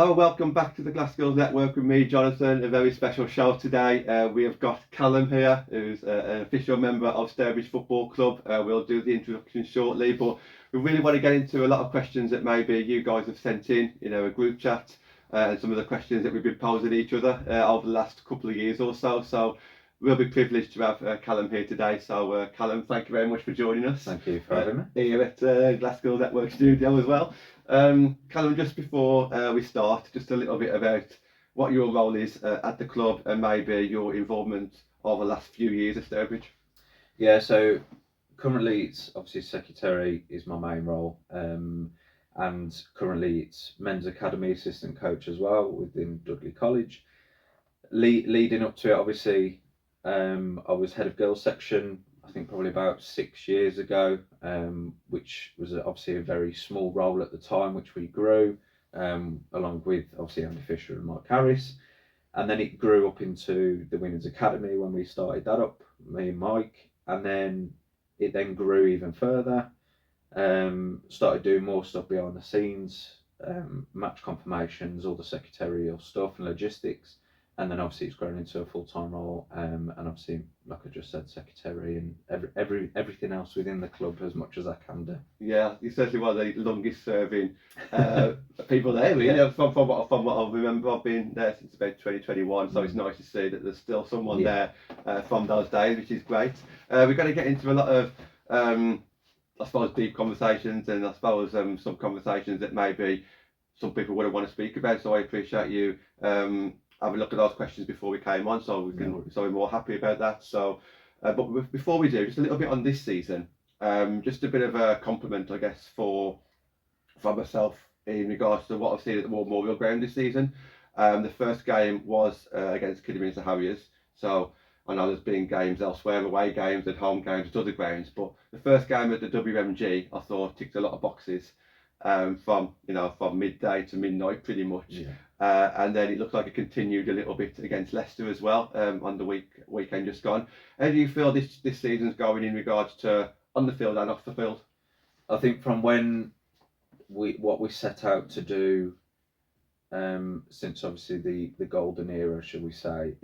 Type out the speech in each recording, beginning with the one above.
Hello, welcome back to the Glassgirls Network with me, Jonathan. A very special show today. We have got Callum here, who's an official member of Stourbridge Football Club. We'll do the introduction shortly, but we really want to get into a lot of questions that maybe you guys have sent in, a group chat, and some of the questions that we've been posing each other over the last couple of years or so. So we'll be privileged to have Callum here today. So Callum, thank you very much for joining us. Thank you for having me. Here at Glassgirls Network Studio as well. Callum, just before we start, just a little bit about what your role is at the club and maybe your involvement over the last few years at Stourbridge. Yeah, so currently it's obviously secretary is my main role, and currently it's men's academy assistant coach as well within Dudley College. Leading up to it, obviously, I was head of girls section, I think probably about 6 years ago, which was obviously a very small role at the time, which we grew, along with obviously Andy Fisher and Mike Harris. And then it grew up into the Women's Academy when we started that up, me and Mike. And then it then grew even further, started doing more stuff behind the scenes, match confirmations, all the secretarial stuff and logistics. And then obviously it's grown into a full-time role, and obviously, like I just said, secretary and everything else within the club as much as I can do. Yeah, you're certainly one of the longest serving people there, really. Yeah. From what I remember, I've been there since about 2021, so it's nice to see that there's still someone there from those days, which is great. We're going to get into a lot of, I suppose, deep conversations, and I suppose some conversations that maybe some people wouldn't want to speak about, so I appreciate you have a look at those questions before we came on, so we're more happy about that. So, but before we do, just a little bit on this season. Just a bit of a compliment, I guess, for myself in regards to what I've seen at the War Memorial Ground this season. The first game was against Kidderminster Harriers, so I know there's been games elsewhere, away games and home games at other grounds, but the first game at the WMG I thought ticked a lot of boxes, from midday to midnight pretty much. Yeah. And then it looked like it continued a little bit against Leicester as well, on the weekend just gone. How do you feel this season's going in regards to on the field and off the field? I think from when what we set out to do, since obviously the golden era, shall we say,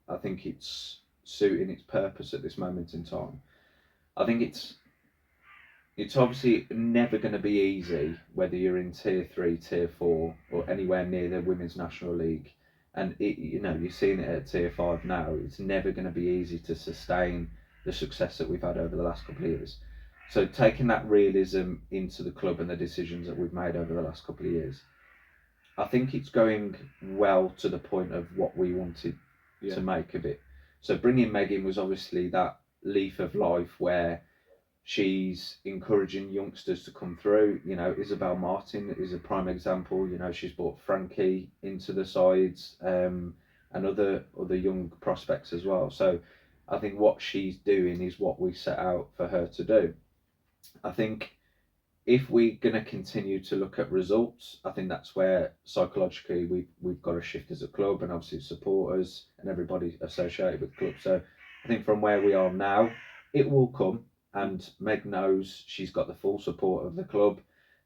I think it's suiting its purpose at this moment in time. I think it's obviously never going to be easy, whether you're in tier 3, tier 4, or anywhere near the Women's National League. And you're seeing it at tier 5 now. It's never going to be easy to sustain the success that we've had over the last couple of years. So taking that realism into the club and the decisions that we've made over the last couple of years, I think it's going well to the point of what we wanted to make of it. So bringing Meg in was obviously that leaf of life where she's encouraging youngsters to come through. Isabel Martin is a prime example. She's brought Frankie into the sides, and other young prospects as well. So I think what she's doing is what we set out for her to do. I think if we're going to continue to look at results, I think that's where psychologically we've got to shift as a club, and obviously supporters and everybody associated with the club. So I think from where we are now, it will come. And Meg knows she's got the full support of the club,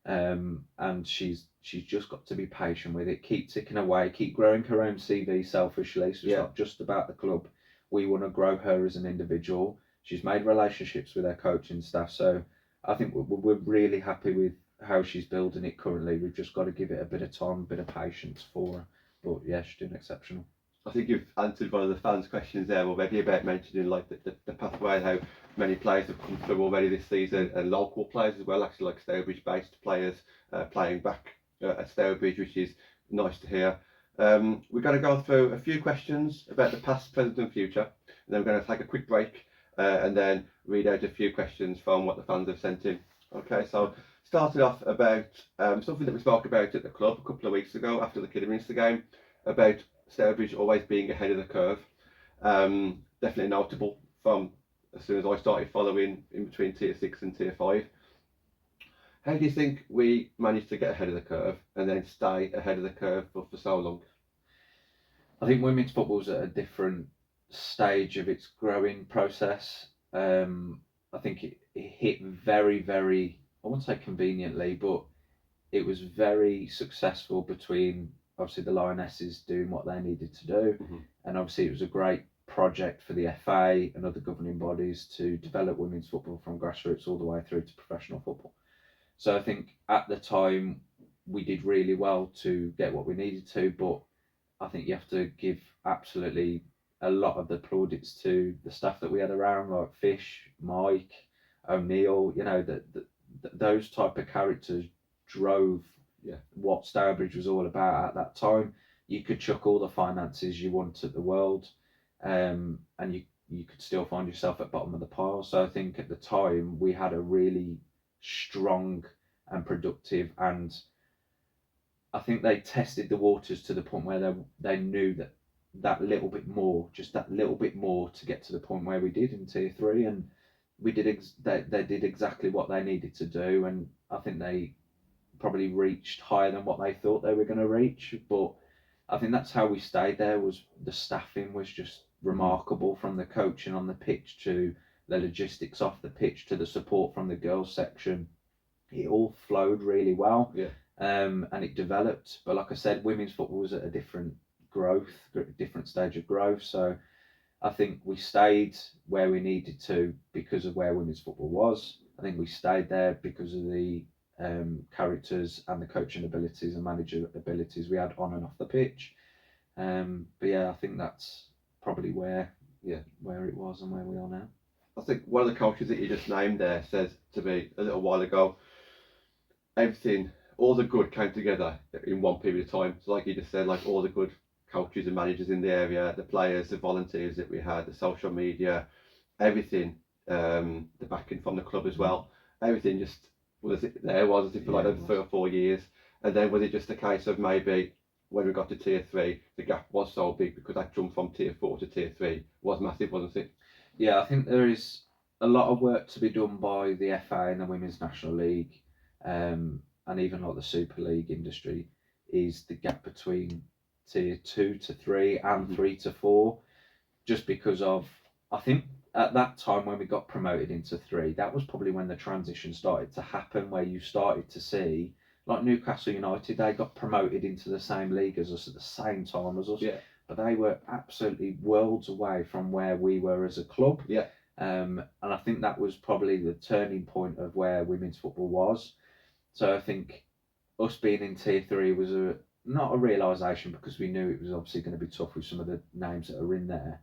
and she's just got to be patient with it, keep ticking away, keep growing her own CV selfishly. So it's not just about the club. We want to grow her as an individual. She's made relationships with her coaching staff, so I think we're really happy with how she's building it currently. We've just got to give it a bit of time, a bit of patience for her. But yeah, she's doing exceptional. I think you've answered one of the fans' questions there already about mentioning like the pathway and how many players have come through already this season, and local players as well, actually, like Stourbridge-based players playing back at Stourbridge, which is nice to hear. We're going to go through a few questions about the past, present and future, and then we're going to take a quick break and then read out a few questions from what the fans have sent in. Okay, so started off about something that we spoke about at the club a couple of weeks ago after the Kidderminster game, about Stourbridge always being ahead of the curve. Definitely notable from as soon as I started following in between tier 6 and tier 5. How do you think we managed to get ahead of the curve and then stay ahead of the curve for so long? I think women's football's at a different stage of its growing process. I think it hit very, very, I won't say conveniently, but it was very successful between obviously the Lionesses doing what they needed to do, Mm-hmm. and obviously it was a great project for the FA and other governing bodies to develop women's football from grassroots all the way through to professional football. So I think at the time we did really well to get what we needed to, but I think you have to give absolutely a lot of the plaudits to the staff that we had around, like Fish, Mike, O'Neill. You know, those type of characters drove what Stourbridge was all about at that time. You could chuck all the finances you want at the world, and you could still find yourself at bottom of the pile. So I think at the time we had a really strong and productive, and I think they tested the waters to the point where they knew that little bit more, just that little bit more to get to the point where we did in tier 3, and we did they did exactly what they needed to do, and I think they probably reached higher than what they thought they were going to reach. But I think that's how we stayed there. Was the staffing was just remarkable, from the coaching on the pitch to the logistics off the pitch to the support from the girls section. It all flowed really well, and it developed. But like I said, women's football was at a different stage of growth. So I think we stayed where we needed to because of where women's football was. I think we stayed there because of the characters and the coaching abilities and manager abilities we had on and off the pitch. But yeah, I think that's probably where it was and where we are now. I think one of the coaches that you just named there says to me a little while ago, everything, all the good came together in one period of time. So like you just said, like all the good coaches and managers in the area, the players, the volunteers that we had, the social media, everything, the backing from the club as well, everything just was as if for like 3 or 4 years. And then was it just a case of maybe when we got to tier 3, the gap was so big because that jump from tier 4 to tier 3 was massive, wasn't it? Yeah, I think there is a lot of work to be done by the FA and the Women's National League, and even like the Super League industry, is the gap between tier 2 to 3 and 3 to 4, just because of, I think at that time when we got promoted into 3, that was probably when the transition started to happen, where you started to see, like Newcastle United, they got promoted into the same league as us at the same time as us, but they were absolutely worlds away from where we were as a club. And I think that was probably the turning point of where women's football was. So I think us being in tier 3 was not a realisation, because we knew it was obviously going to be tough with some of the names that are in there.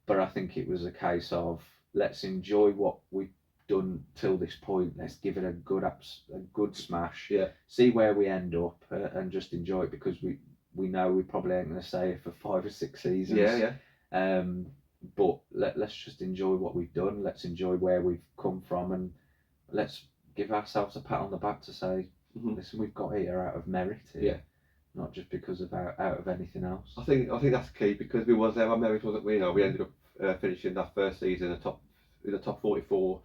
But I think it was a case of, let's enjoy what we've done till this point. Let's give it a good smash. See where we end up, and just enjoy it, because we know we probably ain't going to stay here for 5 or 6 seasons. But let's just enjoy what we've done. Let's enjoy where we've come from, and let's give ourselves a pat on the back to say, listen, we've got here out of merit here. Not just because of out of anything else. I think that's key, because we was there on merit, wasn't we? You know, we ended up finishing that first season in the top 44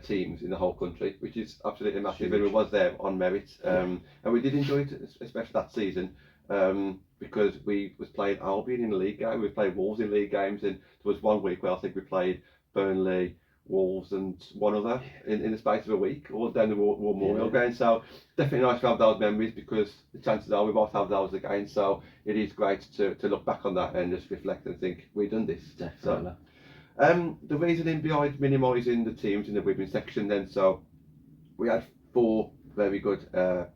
teams in the whole country, which is absolutely massive. And we was there on merit, and we did enjoy it, especially that season, because we was playing Albion in the league game, we played Wolves in league games, and there was one week where I think we played Burnley, Wolves and one other in the space of a week, all down the War Memorial game. So definitely nice to have those memories, because the chances are we both have those again. So it is great to look back on that and just reflect and think, we've done this. Definitely. So, the reasoning behind minimising the teams in the women's section then, so we had 4 very good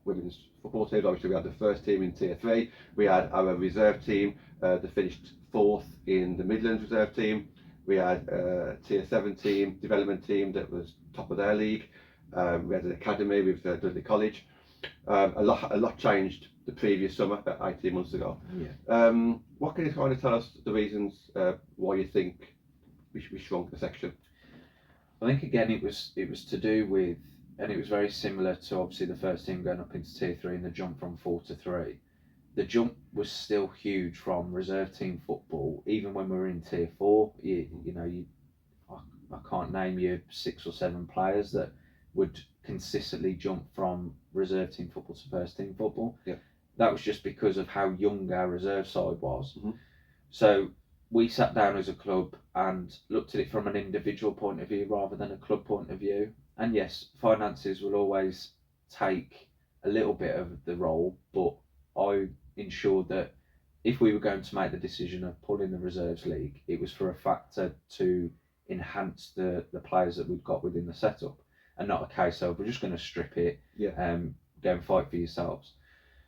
women's football teams. Obviously we had the first team in tier 3, we had our reserve team that finished 4th in the Midlands reserve team. We had a tier 7 team, development team that was top of their league. We had an academy with Dudley College. A lot changed the previous summer, about 18 months ago. What can you kind of tell us the reasons why you think we shrunk the section? I think again it was to do with, and it was very similar to obviously the first team going up into tier 3 and the jump from 4 to 3. The jump was still huge from reserve team football, even when we were in tier 4. I can't name you 6 or 7 players that would consistently jump from reserve team football to first team football. That was just because of how young our reserve side was. So we sat down as a club and looked at it from an individual point of view rather than a club point of view. And yes, finances will always take a little bit of the role, but I ensured that if we were going to make the decision of pulling the reserves league, it was for a factor to enhance the players that we've got within the setup, and not a case of we're just going to strip it, go and fight for yourselves.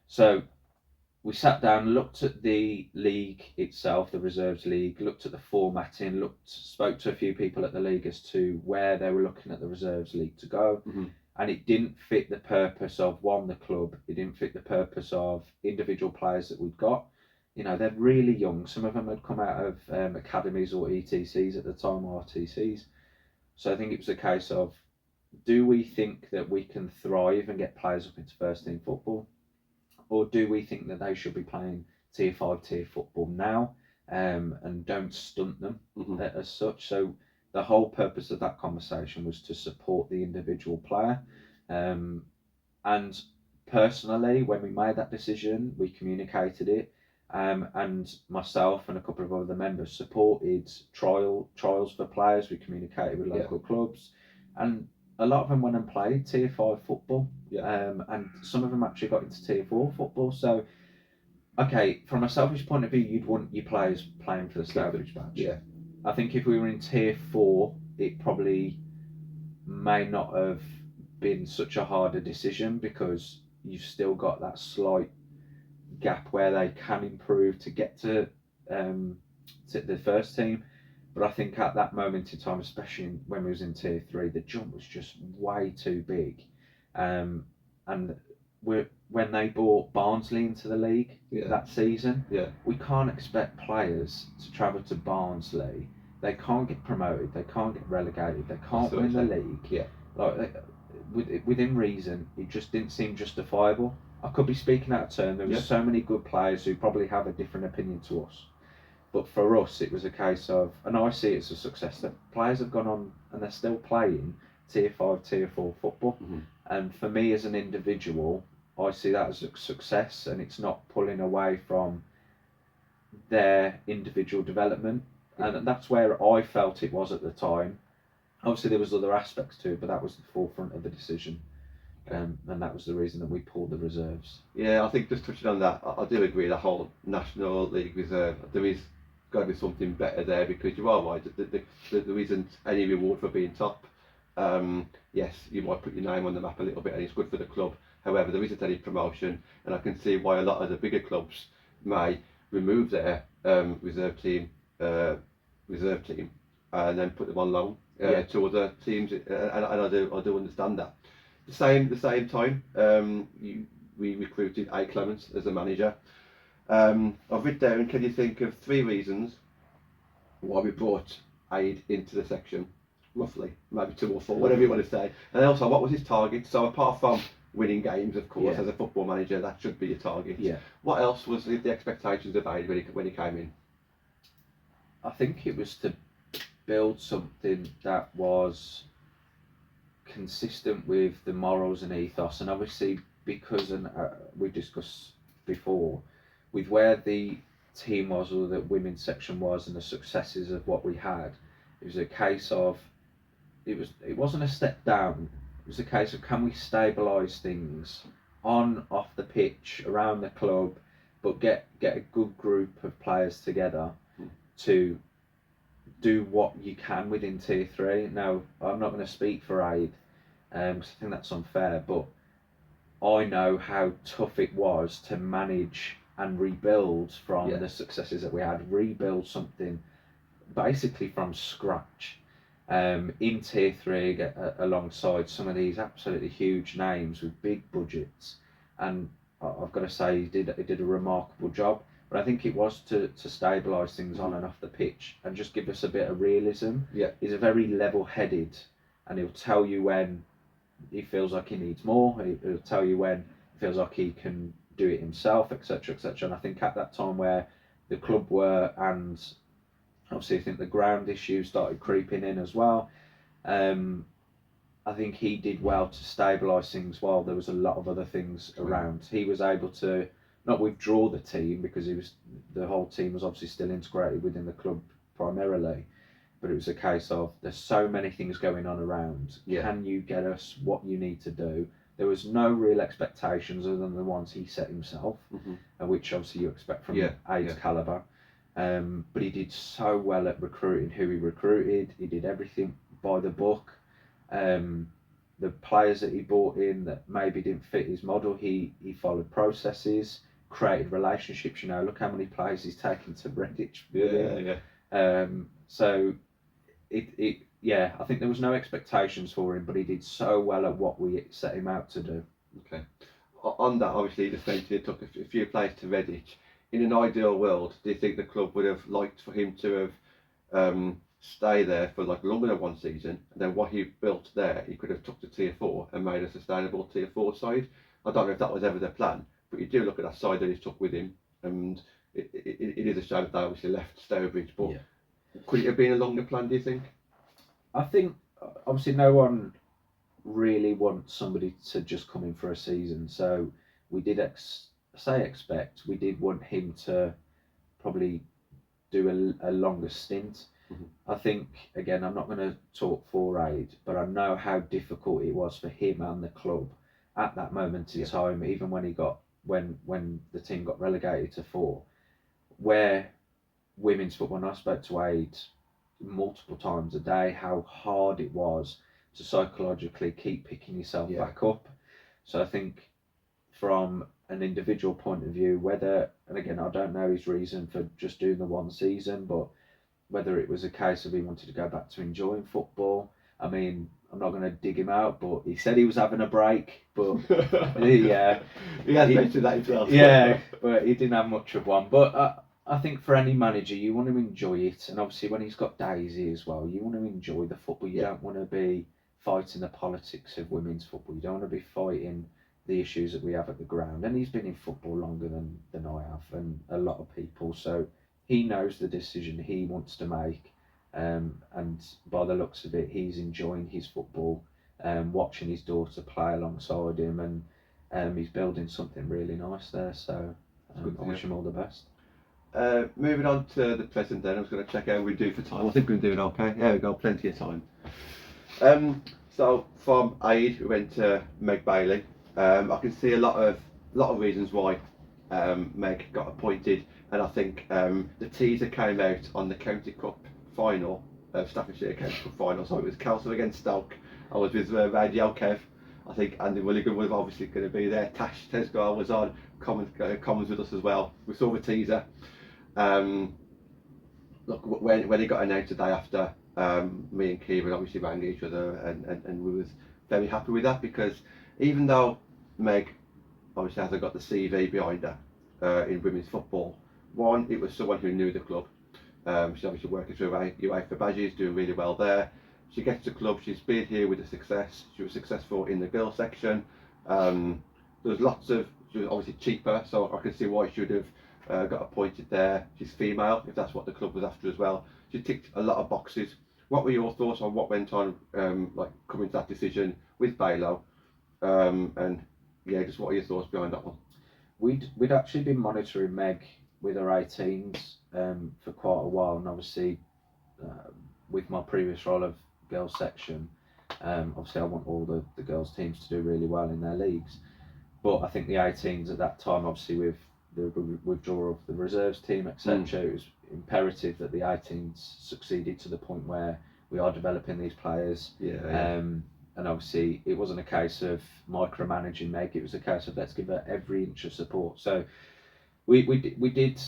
So we sat down, looked at the league itself, the reserves league, looked at the formatting, spoke to a few people at the league as to where they were looking at the reserves league to go. And it didn't fit the purpose of the club. It didn't fit the purpose of individual players that we'd got. You know, they're really young. Some of them had come out of academies or ETCs at the time, or RTCs. So I think it was a case of, do we think that we can thrive and get players up into first team football? Or do we think that they should be playing tier 5, tier football now, and don't stunt them as such? So the whole purpose of that conversation was to support the individual player. And personally, when we made that decision, we communicated it, and myself and a couple of other members supported trials for players. We communicated with local clubs, and a lot of them went and played tier 5 football, and some of them actually got into tier 4 football. So, okay, from a selfish point of view, you'd want your players playing for the Stourbridge badge. Yeah. I think if we were in tier 4, it probably may not have been such a harder decision, because you've still got that slight gap where they can improve to get to the first team. But I think at that moment in time, especially when we was in tier 3, the jump was just way too big. And when they brought Barnsley into the league that season, we can't expect players to travel to Barnsley. They can't get promoted, they can't get relegated, they can't win the league. Within reason, it just didn't seem justifiable. I could be speaking out of turn. There were so many good players who probably have a different opinion to us. But for us, it was a case of, and I see it as a success, that players have gone on and they're still playing tier 5, tier 4 football. And for me as an individual, I see that as a success, and it's not pulling away from their individual development. And that's where I felt it was at the time. Obviously, there was other aspects to it, but that was the forefront of the decision. And that was the reason that we pulled the reserves. Yeah, I think just touching on that, I do agree. The whole National League Reserve, there is got to be something better there, because you are right. There isn't any reward for being top. Yes, you might put your name on the map a little bit, and it's good for the club. However, there isn't any promotion, and I can see why a lot of the bigger clubs may remove their reserve team, and then put them on loan to other teams, and I do understand that. The same time, we recruited Aid Clements as a manager. I've written down, can you think of 3 reasons why we brought Aid into the section, roughly, maybe 2 or 4, whatever you want to say. And also, what was his target? So apart from winning games, of course, as a football manager, that should be your target. What else was the expectations of Aid when he came in? I think it was to build something that was consistent with the morals and ethos, and obviously because, and we discussed before, with where the team was, or the women's section was, and the successes of what we had, it was a case of, it wasn't a step down, it was a case of, can we stabilise things off the pitch, around the club, but get a good group of players together to do what you can within tier 3. Now, I'm not going to speak for Aid, because I think that's unfair, but I know how tough it was to manage and rebuild from the successes that we had, rebuild something basically from scratch in tier 3, alongside some of these absolutely huge names with big budgets. And I've got to say, he did a remarkable job. But I think it was to stabilise things on and off the pitch, and just give us a bit of realism. He's a very level-headed, and he'll tell you when he feels like he needs more. He'll tell you when he feels like he can do it himself, etc., etc. And I think at that time where the club were, and obviously I think the ground issues started creeping in as well, I think he did well to stabilise things while there was a lot of other things around. He was able to not withdraw the team, because the whole team was obviously still integrated within the club primarily, but it was a case of, there's so many things going on around. Can you get us what you need to do? there was no real expectations other than the ones he set himself, which obviously you expect from Aid's calibre. But he did so well at recruiting who he recruited. He did everything by the book. The players that he brought in that maybe didn't fit his model, he followed processes, created relationships. You know, look how many players he's taken to Redditch. So I think there was no expectations for him, but he did so well at what we set him out to do. Okay. On that, obviously, you just mentioned he took a few players to Redditch. In an ideal world, do you think the club would have liked for him to have stay there for like longer than one season, and then what he built there, he could have took to Tier 4 and made a sustainable Tier 4 side? I don't know if that was ever the plan, but you do look at that side that he took with him, and it is a shame that they obviously left Stourbridge, but could it have been a longer plan, do you think? I think, obviously, no one really wants somebody to just come in for a season, so we did expect, we did want him to probably do a longer stint. I think, again, I'm not going to talk for Aid, but I know how difficult it was for him and the club at that moment in time, even when when the team got relegated to 4, where women's football, and I spoke to Aid multiple times a day, how hard it was to psychologically keep picking yourself back up. So I think from an individual point of view, whether, and again, I don't know his reason for just doing the one season, but whether it was a case of he wanted to go back to enjoying football. I mean, I'm not going to dig him out, but he said he was having a break, but he has mentioned that himself. Yeah, but he didn't have much of one. But I think for any manager, you want to enjoy it, and obviously when he's got Daisy as well, you want to enjoy the football. You don't want to be fighting the politics of women's football. You don't want to be fighting the issues that we have at the ground. And he's been in football longer than I have, and a lot of people. So he knows the decision he wants to make, and by the looks of it, he's enjoying his football, watching his daughter play alongside him, and he's building something really nice there. So I wish him all the best. Moving on to the present then, I was going to check how we do for time. I think we're doing okay. There we go, plenty of time. So from Aid, we went to Meg Bailey. I can see a lot of reasons why Meg got appointed, and I think the teaser came out on the County Cup final, Staffordshire County Cup final, so it was Callum against Stoke. I was with Radio Kev. I think Andy Mulligan was obviously going to be there. Tash Tesgar was on, comments with us as well. We saw the teaser. Look, when it got announced the day after, me and Kieran obviously rang each other, and we was very happy with that, because even though Meg obviously hasn't got the CV behind her in women's football, one, it was someone who knew the club. She's obviously working through UEFA badges, doing really well there. She gets to the club, she's been here with a success. She was successful in the girls section. She was obviously cheaper, so I can see why she would have got appointed there. She's female, if that's what the club was after as well. She ticked a lot of boxes. What were your thoughts on what went on, like coming to that decision with Baylo? And yeah, just what are your thoughts behind that one? We'd actually been monitoring Meg with her 18s for quite a while, and obviously with my previous role of girls section, obviously I want all the girls teams to do really well in their leagues, but I think the 18s at that time, obviously with the withdrawal of the reserves team, etc., it was imperative that the 18s succeeded to the point where we are developing these players. And obviously it wasn't a case of micromanaging Meg, it was a case of let's give her every inch of support. So we did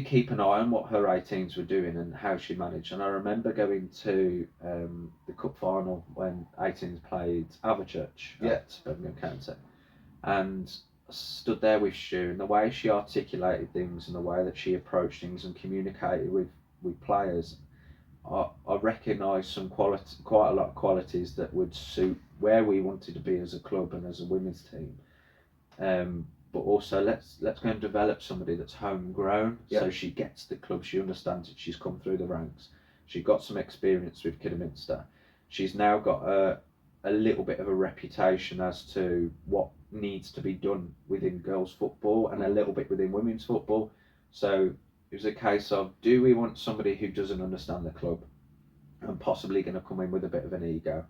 keep an eye on what her 18s were doing and how she managed. And I remember going to the cup final when 18s played Averchurch at Birmingham County, and stood there with Stu, and the way she articulated things and the way that she approached things and communicated with players, I recognised quite a lot of qualities that would suit where we wanted to be as a club and as a women's team. But also let's go and develop somebody that's homegrown, so she gets the club, she understands it, she's come through the ranks, she got some experience with Kidderminster, she's now got a little bit of a reputation as to what needs to be done within girls football and a little bit within women's football. So it was a case of, do we want somebody who doesn't understand the club and possibly going to come in with a bit of an ego,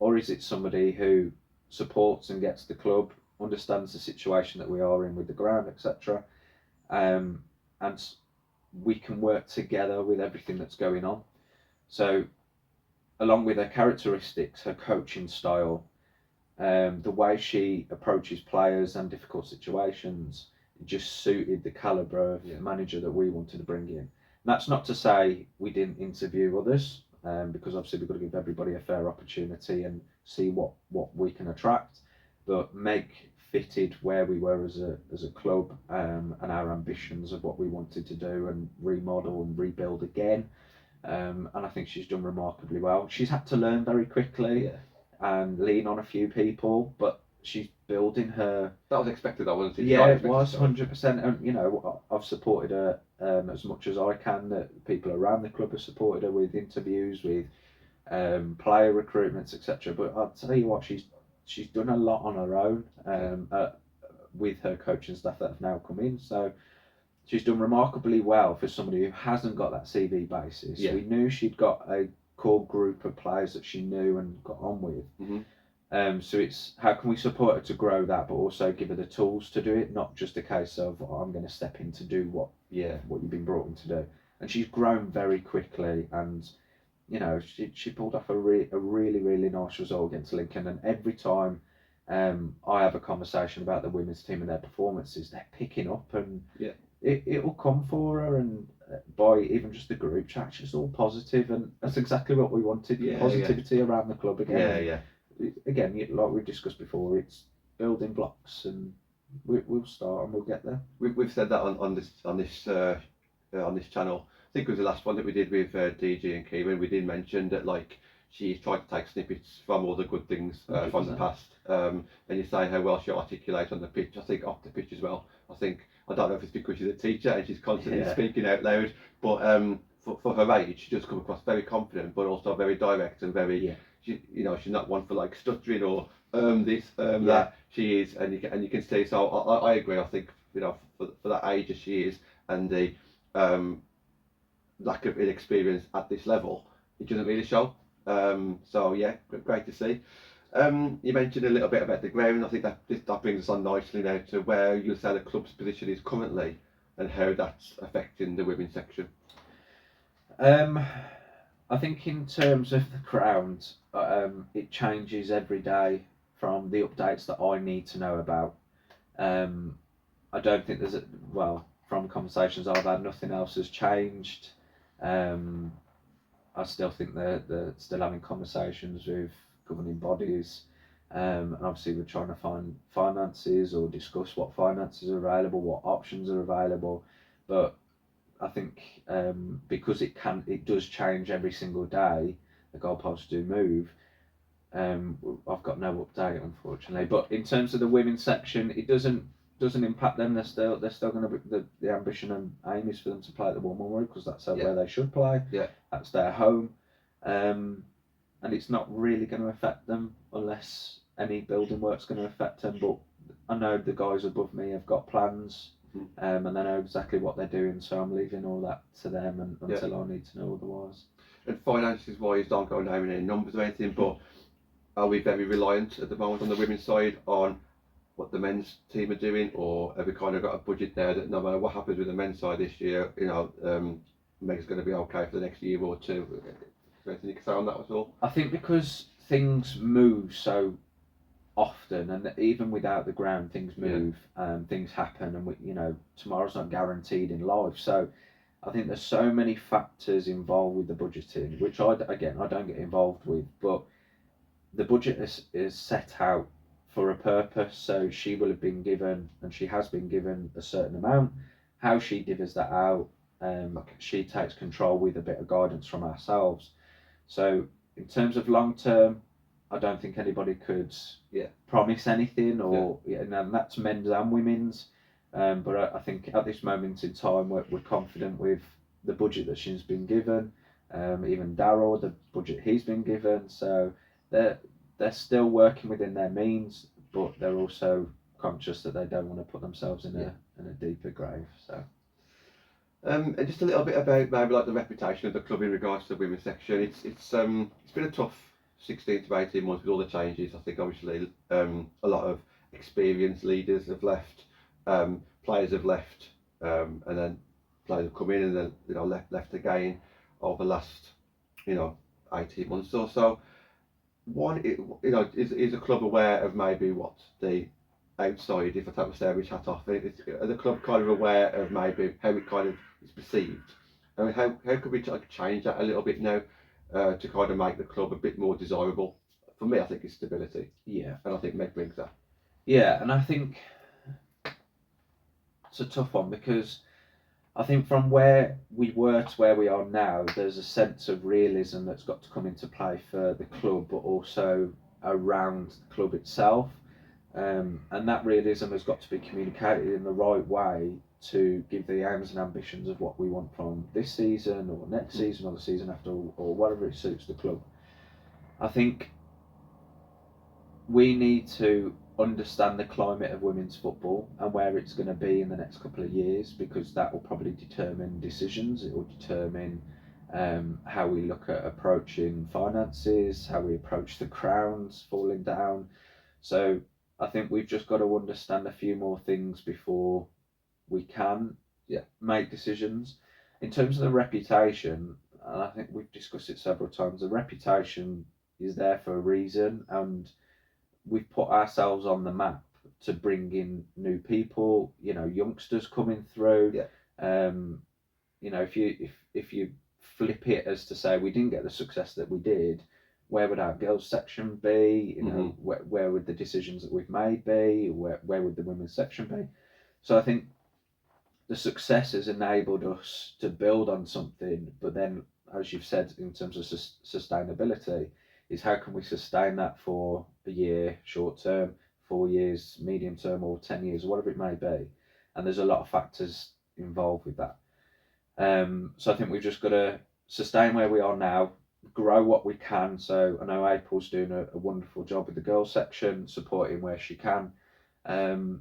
or is it somebody who supports and gets the club, understands the situation that we are in with the ground, etc. And we can work together with everything that's going on. So, along with her characteristics, her coaching style, the way she approaches players and difficult situations, it just suited the calibre of manager that we wanted to bring in. And that's not to say we didn't interview others, because obviously we've got to give everybody a fair opportunity and see what we can attract. But Meg fitted where we were as a club, and our ambitions of what we wanted to do and remodel and rebuild again. And I think she's done remarkably well. She's had to learn very quickly and lean on a few people, but she's building her. That was expected, though, wasn't it? Yeah, it was 100%. And you know, I've supported her as much as I can. That people around the club have supported her with interviews, with player recruitments, etc. But I'll tell you what, she's done a lot on her own with her coaching staff that have now come in. So she's done remarkably well for somebody who hasn't got that CV basis. We knew she'd got a core group of players that she knew and got on with. So it's how can we support her to grow that, but also give her the tools to do it, not just a case of I'm going to step in to do what you've been brought in to do. And she's grown very quickly, and you know she pulled off a really nice result against Lincoln. And every time I have a conversation about the women's team and their performances, they're picking up, and it will come for her, and by even just the group chat, she's all positive, and that's exactly what we wanted. Positivity around the club again. Again, like we've discussed before, it's building blocks, and we'll start and we'll get there. We've said that on this channel. I think it was the last one that we did with DG and Kieran. We did mention that like she's tried to take snippets from all the good things from the past, and you say how well she articulates on the pitch. I think off the pitch as well. I don't know if it's because she's a teacher and she's constantly speaking out loud, but for her age, she does come across very confident, but also very direct and very. She's not one for like stuttering or that. She is, and you can see. So I agree. I think for that age as she is, and the lack of inexperience at this level, it doesn't really show. So yeah, great to see. You mentioned a little bit about the ground. I think that brings us on nicely now to where you say the club's position is currently and how that's affecting the women's section. I think in terms of the ground, it changes every day from the updates that I need to know about. I don't think from conversations I've had, nothing else has changed. I still think they're still having conversations with governing bodies, and obviously we're trying to find finances or discuss what finances are available, what options are available. But I think because it does change every single day, the goalposts do move. I've got no update, unfortunately. But in terms of the women's section, it doesn't impact them. They're still going to be the ambition and aim is for them to play at the Women's because that's where they should play. That's their home, and it's not really going to affect them unless any building work's going to affect them. But I know the guys above me have got plans. And they know exactly what they're doing, so I'm leaving all that to them until I need to know otherwise. And finances wise, don't go down in any numbers or anything, but are we very reliant at the moment on the women's side on what the men's team are doing, or have we kind of got a budget there that no matter what happens with the men's side this year, Meg's going to be okay for the next year or two? Is there anything you can say on that at all? I think because things move so often, and even without the ground, things move, things happen, and tomorrow's not guaranteed in life. So I think there's so many factors involved with the budgeting, which I don't get involved with, but the budget is set out for a purpose. So she will have been given, and she has been given, a certain amount. How she divvies that out, she takes control with a bit of guidance from ourselves. So in terms of long term, I don't think anybody could promise anything, and that's men's and women's. But I think at this moment in time, we're confident with the budget that she's been given. Even Darryl, the budget he's been given. So they're still working within their means, but they're also conscious that they don't want to put themselves in a deeper grave. So. And just a little bit about maybe like the reputation of the club in regards to the women's section. It's been a tough 16 to 18 months with all the changes, I think obviously a lot of experienced leaders have left, players have left, and then players have come in and then left again over the last 18 months or so. One, is a club aware of maybe what the outside, if I take my Stourbridge hat off, are the club kind of aware of maybe how it kind of is perceived? I mean, how could we change that a little bit now to kind of make the club a bit more desirable? For me, I think it's stability. Yeah. And I think Meg brings that. Yeah, and I think it's a tough one because I think from where we were to where we are now, there's a sense of realism that's got to come into play for the club, but also around the club itself. And that realism has got to be communicated in the right way to give the aims and ambitions of what we want from this season or next season or the season after or whatever it suits the club. I think we need to understand the climate of women's football and where it's going to be in the next couple of years, because that will probably determine decisions. It will determine how we look at approaching finances, how we approach the crowns falling down. So I think we've just got to understand a few more things before we can make decisions. In terms of the reputation, and I think we've discussed it several times, the reputation is there for a reason, and we've put ourselves on the map to bring in new people, youngsters coming through. Yeah. If you flip it as to say we didn't get the success that we did, where would our girls section be? Where would the decisions that we've made be? Where would the women's section be? So I think the success has enabled us to build on something, but then, as you've said, in terms of sustainability, is how can we sustain that for a year, short term, 4 years, medium term, or 10 years, or whatever it may be. And there's a lot of factors involved with that. So I think we've just got to sustain where we are now, grow what we can. So I know April's doing a wonderful job with the girls section, supporting where she can, and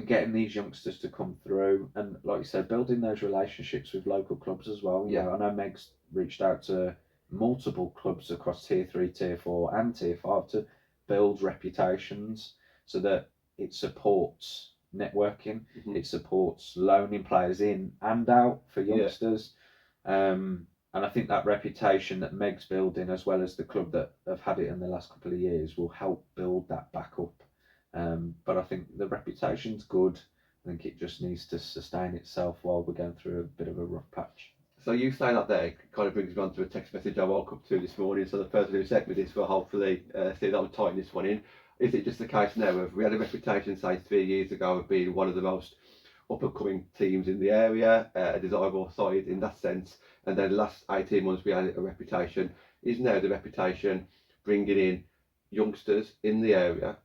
getting these youngsters to come through. And like you said, building those relationships with local clubs as well. I know Meg's reached out to multiple clubs across tier 3, tier 4 and tier 5 to build reputations so that it supports networking, it supports loaning players in and out for youngsters. And I think that reputation that Meg's building, as well as the club that have had it in the last couple of years, will help build that back up. But I think the reputation's good. I think it just needs to sustain itself while we're going through a bit of a rough patch. So you saying that there kind of brings me on to a text message I woke up to this morning. So the person who sent me this will hopefully see that I'll tighten this one in. Is it just the case now of we had a reputation, say 3 years ago, of being one of the most up-and-coming teams in the area, a desirable side in that sense, and then the last 18 months we had a reputation. Is now the reputation bringing in youngsters in the area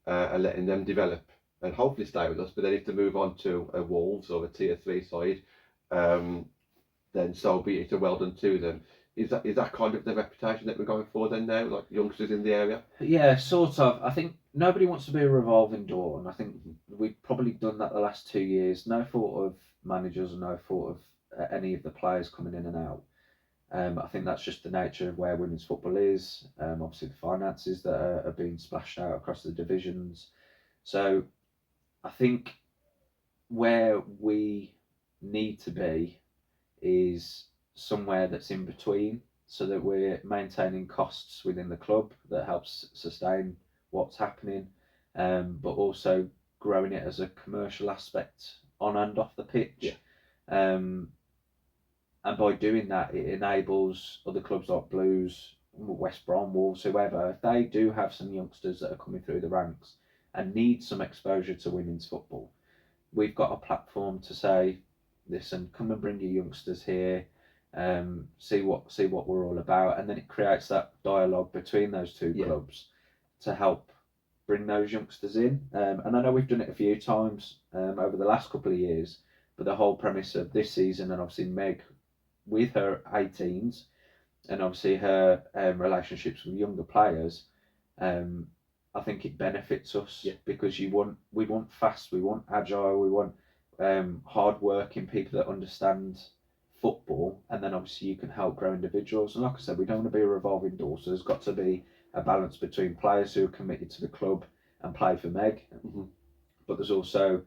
and letting them develop and hopefully stay with us, but then if they move on to a Wolves or a tier 3 side, then so be it, a well done to them. Is that kind of the reputation that we're going for then now, like youngsters in the area? Yeah, sort of. I think nobody wants to be a revolving door, and I think we've probably done that the last 2 years. No fault of managers and no fault of any of the players coming in and out. I think that's just the nature of where women's football is. Obviously, the finances that are being splashed out across the divisions. So I think where we need to be is somewhere that's in between, so that we're maintaining costs within the club that helps sustain what's happening, but also growing it as a commercial aspect on and off the pitch. And by doing that, it enables other clubs like Blues, West Brom, Wolves, whoever, if they do have some youngsters that are coming through the ranks and need some exposure to women's football, we've got a platform to say, listen, come and bring your youngsters here, see what we're all about, and then it creates that dialogue between those two clubs to help bring those youngsters in. And I know we've done it a few times over the last couple of years, but the whole premise of this season, and obviously Meg with her 18s, and obviously her relationships with younger players, I think it benefits us because we want fast, we want agile, we want hard working people that understand football, and then obviously you can help grow individuals. And like I said, we don't want to be a revolving door, so there's got to be a balance between players who are committed to the club and play for Meg, but there's also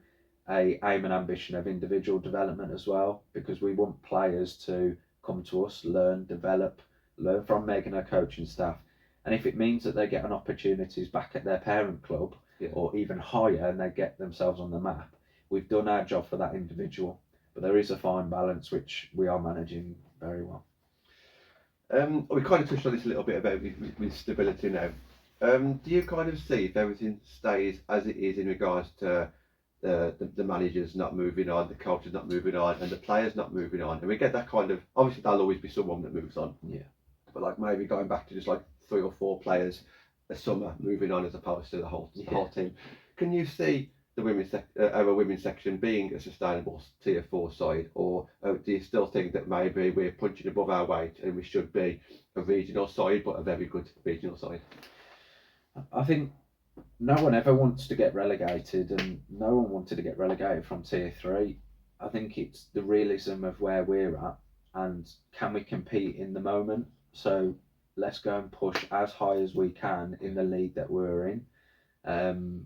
a aim and ambition of individual development as well, because we want players to come to us, learn, develop, learn from Meg and her coaching staff. And if it means that they get an opportunities back at their parent club or even higher, and they get themselves on the map, we've done our job for that individual. But there is a fine balance which we are managing very well. We kind of touched on this a little bit about with stability now. Do you kind of see if everything stays as it is in regards to the managers not moving on, the coaches not moving on, and the players not moving on, and we get that kind of, obviously there'll always be someone that moves on, but like maybe going back to just like 3 or 4 players a summer moving on as opposed to the whole team. Can you see the our women's section being a sustainable tier 4 side, or do you still think that maybe we're punching above our weight and we should be a regional side, but a very good regional side? I think no one ever wants to get relegated, and no one wanted to get relegated from tier 3. I think it's the realism of where we're at and can we compete in the moment. So let's go and push as high as we can in the league that we're in.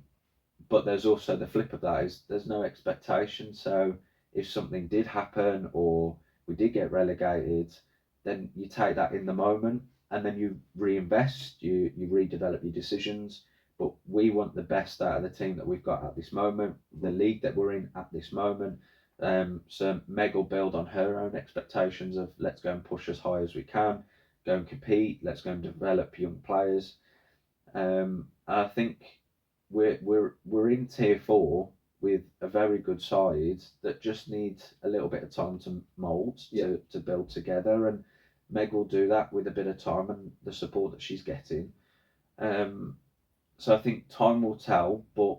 But there's also the flip of that is there's no expectation. So if something did happen or we did get relegated, then you take that in the moment and then you reinvest, you redevelop your decisions. But we want the best out of the team that we've got at this moment, the league that we're in at this moment. So Meg will build on her own expectations of let's go and push as high as we can, go and compete, let's go and develop young players. I think we're in tier 4 with a very good side that just needs a little bit of time to mould, to build together, and Meg will do that with a bit of time and the support that she's getting. So I think time will tell, but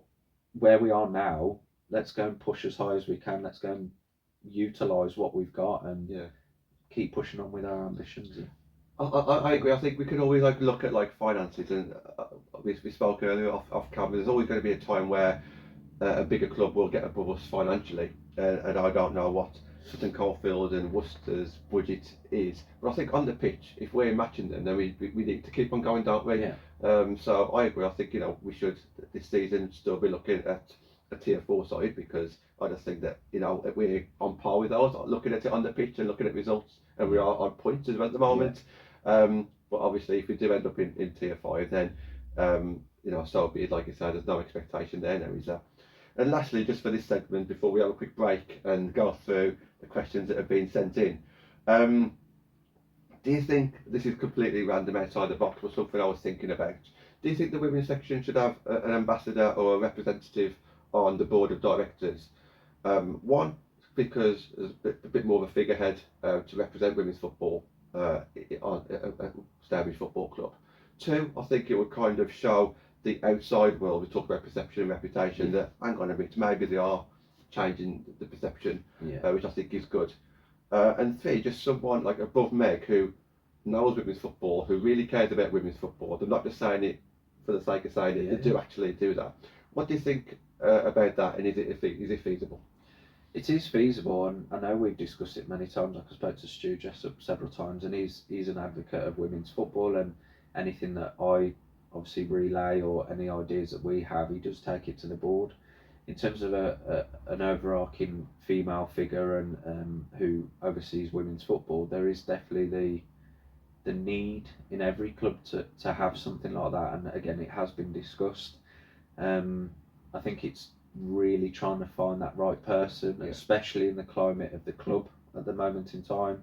where we are now, let's go and push as high as we can. Let's go and utilise what we've got and keep pushing on with our ambitions. I agree. I think we can always like look at like finances, and we spoke earlier off camera. There's always going to be a time where a bigger club will get above us financially, and I don't know what Sutton Coldfield and Worcester's budget is, but I think on the pitch, if we're matching them, then we need to keep on going, don't we? So I agree. I think we should this season still be looking at a tier 4 side, because I just think that we're on par with those, looking at it on the pitch and looking at results, and we are on points at the moment. But obviously, if we do end up in tier 5, then so be it. Like you said, there's no expectation there now, is there? And lastly, just for this segment, before we have a quick break and go through the questions that have been sent in, do you think, this is completely random outside the box, but something I was thinking about, do you think the women's section should have an ambassador or a representative on the board of directors? One, because there's a bit more of a figurehead to represent women's football on Stourbridge Football Club. 2, I think it would kind of show the outside world, we talk about perception and reputation, that hang on a bit, maybe they are changing the perception, which I think is good. And 3, just someone like above Meg who knows women's football, who really cares about women's football. They're not just saying it for the sake of saying it, they do actually do that. What do you think about that, and is it feasible? It is feasible, and I know we've discussed it many times. Like I spoke to Stu Jessup several times, and he's an advocate of women's football, and anything that I obviously relay or any ideas that we have, he does take it to the board. In terms of an overarching female figure and who oversees women's football, there is definitely the need in every club to have something like that, and again, it has been discussed. I think it's really trying to find that right person, especially in the climate of the club at the moment in time.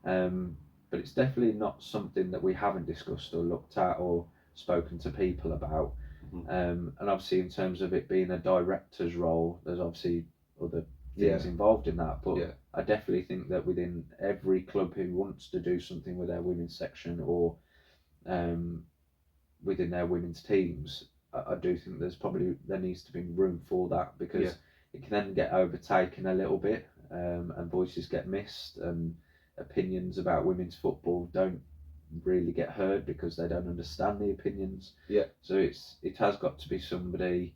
But it's definitely not something that we haven't discussed or looked at or spoken to people about. And obviously, in terms of it being a director's role, there's obviously other things involved in that. But I definitely think that within every club who wants to do something with their women's section or within their women's teams, I do think there needs to be room for that, because it can then get overtaken a little bit, and voices get missed, and opinions about women's football don't really get heard because they don't understand the opinions. So it has got to be somebody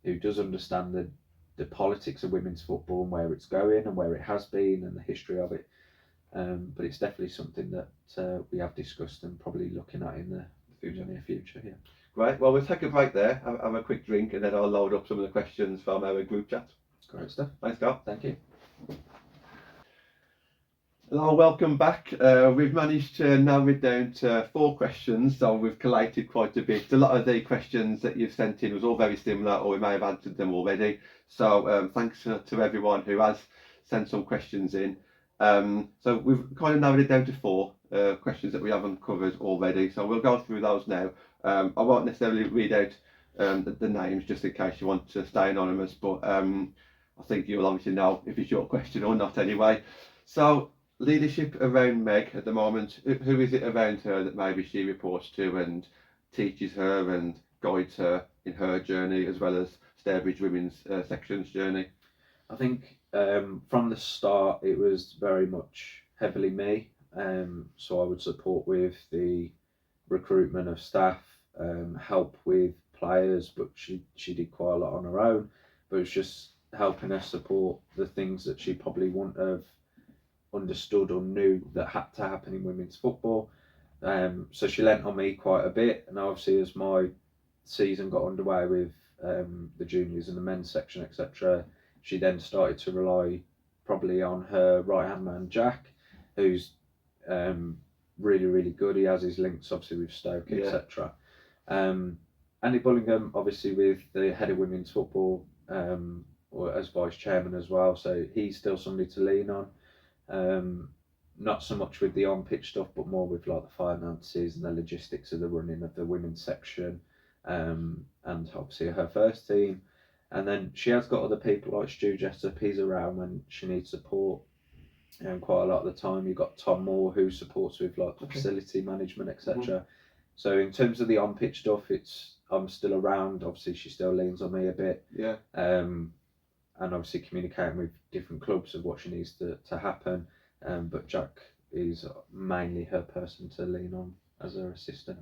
who does understand the politics of women's football and where it's going and where it has been and the history of it. But it's definitely something that we have discussed and probably looking at in the near future. Yeah. Right, well, we'll take a break there, have a quick drink, and then I'll load up some of the questions from our group chat. Great stuff. Thanks, Carl. Thank you. Hello, welcome back. We've managed to narrow it down to 4 questions, so we've collated quite a bit. A lot of the questions that you've sent in was all very similar, or we may have answered them already. So thanks to everyone who has sent some questions in. So we've kind of narrowed it down to 4 questions that we haven't covered already. So we'll go through those now. I won't necessarily read out the names just in case you want to stay anonymous, but I think you'll obviously know if it's your question or not anyway. So, leadership around Meg at the moment, who is it around her that maybe she reports to and teaches her and guides her in her journey, as well as Stourbridge Women's section's journey? I think from the start it was very much heavily me, so I would support with the recruitment of staff, help with players, but she did quite a lot on her own, but it was just helping her support the things that she probably wouldn't have understood or knew that had to happen in women's football. So she lent on me quite a bit, and obviously as my season got underway with the juniors and the men's section, etc., she then started to rely probably on her right hand man Jack, who's really, really good. He has his links obviously with Stoke, etc. Andy Bullingham, obviously with the head of women's football, or as vice chairman as well, so he's still somebody to lean on. Not so much with the on-pitch stuff, but more with like the finances and the logistics of the running of the women's section, and obviously her first team. And then she has got other people like Stu Jessup, he's around when she needs support. And quite a lot of the time you've got Tom Moore who supports with like facility management, etc. Mm-hmm. So in terms of the on-pitch stuff, I'm still around. Obviously she still leans on me a bit. Yeah. And obviously communicating with different clubs of what she needs to happen. But Jack is mainly her person to lean on as her assistant.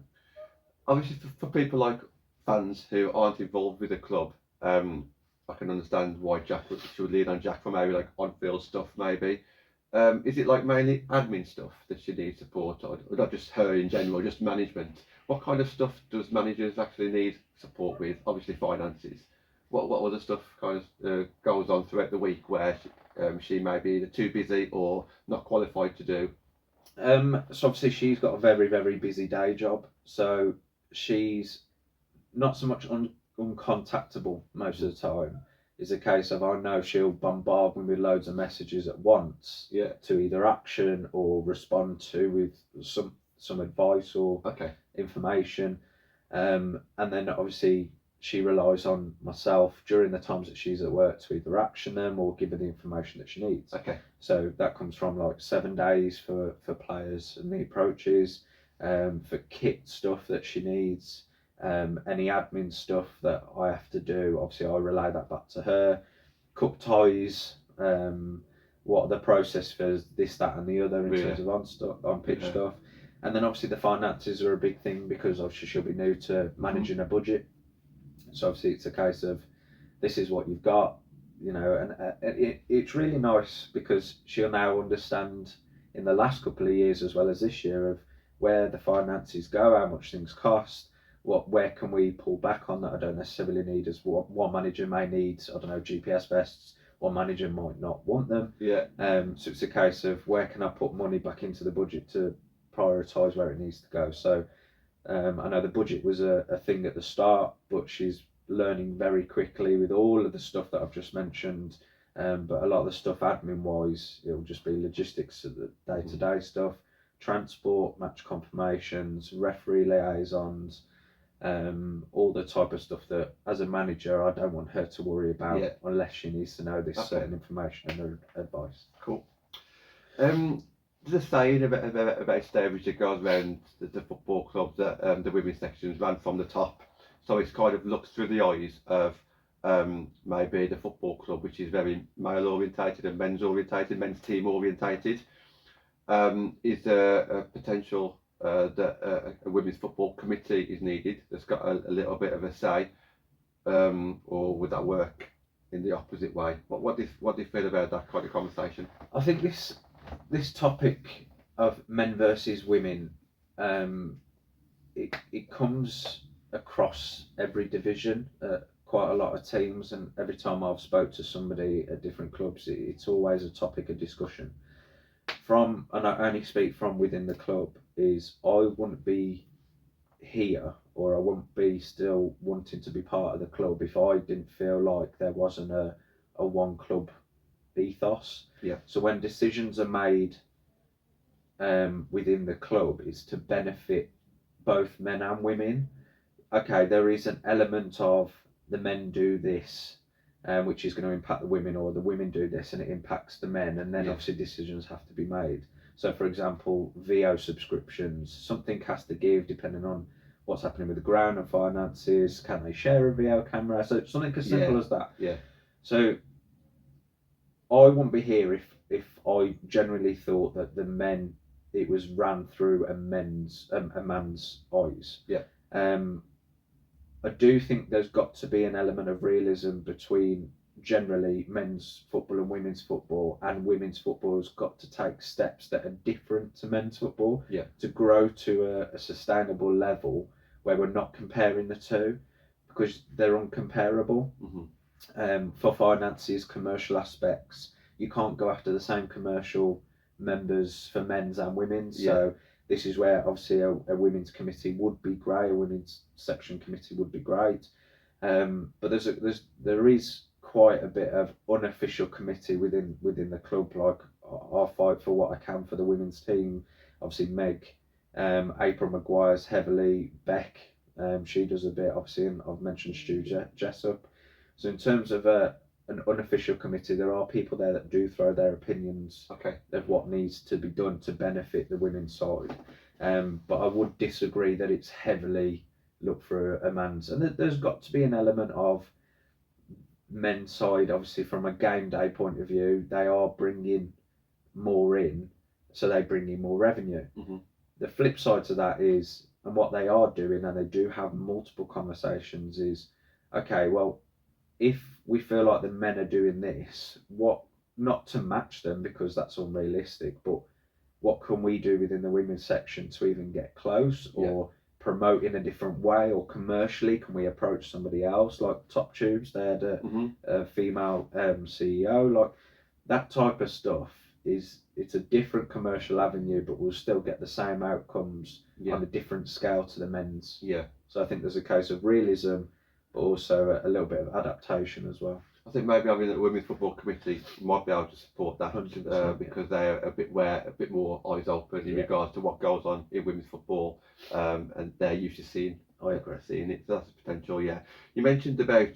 Obviously for people like fans who aren't involved with the club, I can understand why she would lean on Jack for maybe like on-field stuff maybe. Is it like mainly admin stuff that she needs support, or not just her in general, just management? What kind of stuff does managers actually need support with? Obviously finances. What other stuff kind of goes on throughout the week where she may be either too busy or not qualified to do? So obviously she's got a very, very busy day job, so she's not so much uncontactable most of the time. It's a case of I know she'll bombard me with loads of messages at once, to either action or respond to with some advice or information, and then obviously she relies on myself during the times that she's at work to either action them or give her the information that she needs. So that comes from like 7 days for players and the approaches, for kit stuff that she needs, any admin stuff that I have to do, obviously I relay that back to her. Cup ties, what are the process for this, that and the other in terms of on pitch stuff. And then obviously the finances are a big thing because obviously she'll be new to managing a budget. So obviously it's a case of this is what you've got, and it's really nice because she'll now understand in the last couple of years as well as this year of where the finances go, how much things cost, where can we pull back on that I don't necessarily need. As one manager may need, I don't know, GPS vests, one manager might not want them. So it's a case of where can I put money back into the budget to prioritise where it needs to go. So I know the budget was a thing at the start, but she's learning very quickly with all of the stuff that I've just mentioned. But a lot of the stuff admin wise, it'll just be logistics of the day-to-day stuff, transport, match confirmations, referee liaisons, all the type of stuff that as a manager I don't want her to worry about unless she needs to know this certain information and her advice. Cool. There's a saying about Stourbridge that goes around the football club that the women's sections ran from the top. So it's kind of looks through the eyes of maybe the football club, which is very male orientated and men's orientated, men's team orientated. Is there a potential that a women's football committee is needed that's got a little bit of a say, or would that work in the opposite way? What do you feel about that kind of conversation? I think this this topic of men versus women, it comes across every division, quite a lot of teams, and every time I've spoke to somebody at different clubs, it's always a topic of discussion. And I only speak from within the club, is I wouldn't be here, or I wouldn't be still wanting to be part of the club if I didn't feel like there wasn't a one club ethos. Yeah. So when decisions are made within the club, it's to benefit both men and women. Okay, there is an element of the men do this, which is going to impact the women, or the women do this and it impacts the men, and then obviously decisions have to be made. So, for example, VO subscriptions, something has to give depending on what's happening with the ground and finances. Can they share a VO camera? So something as simple as that. Yeah. So I wouldn't be here if I generally thought that the men, it was ran through a man's eyes. Yeah. I do think there's got to be an element of realism between generally men's football and women's football, and women's football has got to take steps that are different to men's football to grow to a sustainable level where we're not comparing the two, because they're uncomparable. For finances, commercial aspects, you can't go after the same commercial members for men's and women's. So this is where obviously a women's committee would be great, a women's section committee would be great. But there is quite a bit of unofficial committee within the club. Like, I'll fight for what I can for the women's team. Obviously Meg, April Maguire's heavily, Beck, she does a bit obviously, and I've mentioned Stu Jessup. So in terms of an unofficial committee, there are people there that do throw their opinions of what needs to be done to benefit the women's side. But I would disagree that it's heavily looked for a man's. And there's got to be an element of men's side, obviously from a game day point of view, they are bringing more in, so they bring in more revenue. The flip side to that is, and what they are doing, and they do have multiple conversations, is, okay, well, if we feel like the men are doing this, what, not to match them because that's unrealistic, but what can we do within the women's section to even get close, or promote in a different way, or commercially can we approach somebody else, like Top Tubes, they had a female CEO, like that type of stuff. It's a different commercial avenue, but we'll still get the same outcomes on a different scale to the men's. So I think there's a case of realism, but also a little bit of adaptation as well. I think maybe having a women's football committee might be able to support that, because they're a bit more eyes open in regards to what goes on in women's football, and they're used to seeing it. So that's a potential. You mentioned about